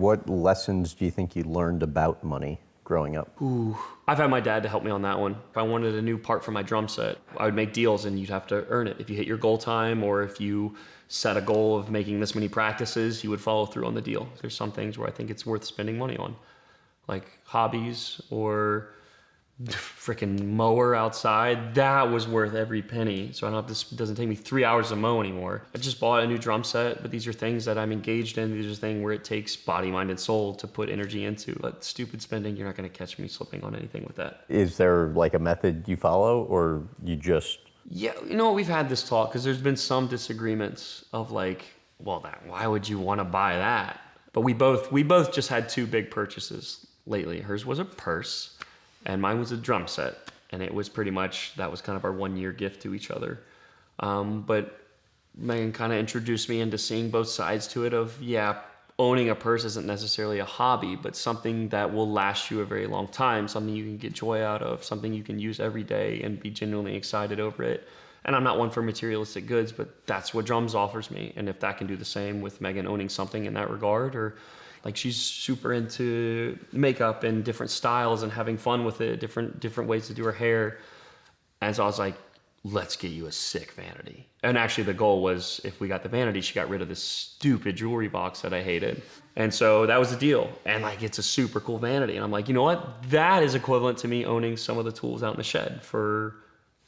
What lessons do you think you learned about money growing up? Ooh, I've had my dad to help me on that one. If I wanted a new part for my drum set, I would make deals and you'd have to earn it. If you hit your goal time or if you set a goal of making this many practices, you would follow through on the deal. There's some things where I think it's worth spending money on, like hobbies or freaking mower outside. That was worth every penny. So I don't have this, it doesn't take me 3 hours to mow anymore. I just bought a new drum set, but these are things that I'm engaged in. These are things where it takes body, mind, and soul to put energy into. But stupid spending, you're not gonna catch me slipping on anything with that. Is there like a method you follow, or you just... Yeah, you know, we've had this talk because there's been some disagreements of like, well, why would you want to buy that? But we both just had two big purchases lately. Hers was a purse and mine was a drum set. And it was pretty much, that was kind of our 1 year gift to each other. But Meghan kind of introduced me into seeing both sides to it of, yeah, owning a purse isn't necessarily a hobby, but something that will last you a very long time, something you can get joy out of, something you can use every day and be genuinely excited over it. And I'm not one for materialistic goods, but that's what drums offers me. And if that can do the same with Meghan owning something in that regard, or like she's super into makeup and different styles and having fun with it, different ways to do her hair. And so I was like, let's get you a sick vanity. And actually the goal was, if we got the vanity, she got rid of this stupid jewelry box that I hated. And so that was the deal. And like, it's a super cool vanity. And I'm like, you know what? That is equivalent to me owning some of the tools out in the shed for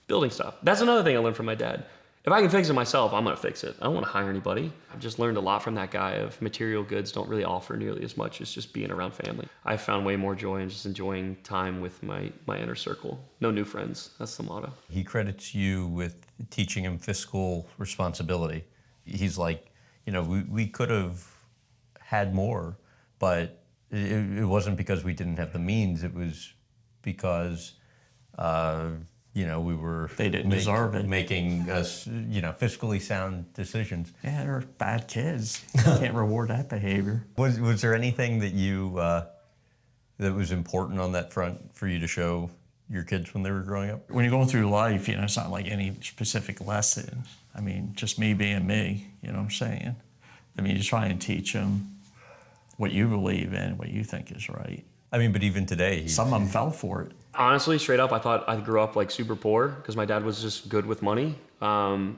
building stuff. That's another thing I learned from my dad. If I can fix it myself, I'm gonna fix it. I don't wanna hire anybody. I've just learned a lot from that guy of material goods don't really offer nearly as much as just being around family. I found way more joy in just enjoying time with my inner circle. No new friends, that's the motto. He credits you with teaching him fiscal responsibility. He's like, you know, we could have had more, but it wasn't because we didn't have the means, it was because you know, they didn't deserve it. Making us, you know, fiscally sound decisions. Yeah, they're bad kids. You can't reward that behavior. Was there anything that you that was important on that front for you to show your kids when they were growing up? When you're going through life, you know, it's not like any specific lesson. I mean, just me being me, you know what I'm saying? I mean, you try and teach them what you believe in, what you think is right. I mean, but even today, some of them fell for it. Honestly, straight up, I thought I grew up like super poor because my dad was just good with money. Now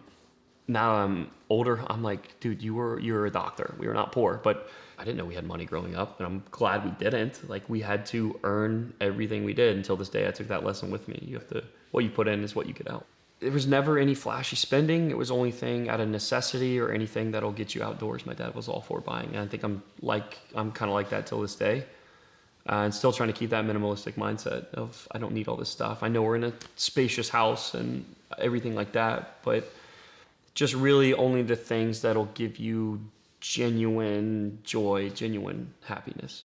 I'm older, I'm like, dude, you're a doctor. We were not poor, but I didn't know we had money growing up, and I'm glad we didn't. Like, we had to earn everything we did. Until this day, I took that lesson with me. You have to, what you put in is what you get out. There was never any flashy spending. It was only thing out of necessity or anything that'll get you outdoors. My dad was all for buying, and I think I'm kind of like that till this day. And still trying to keep that minimalistic mindset of, I don't need all this stuff. I know we're in a spacious house and everything like that, but just really only the things that'll give you genuine joy, genuine happiness.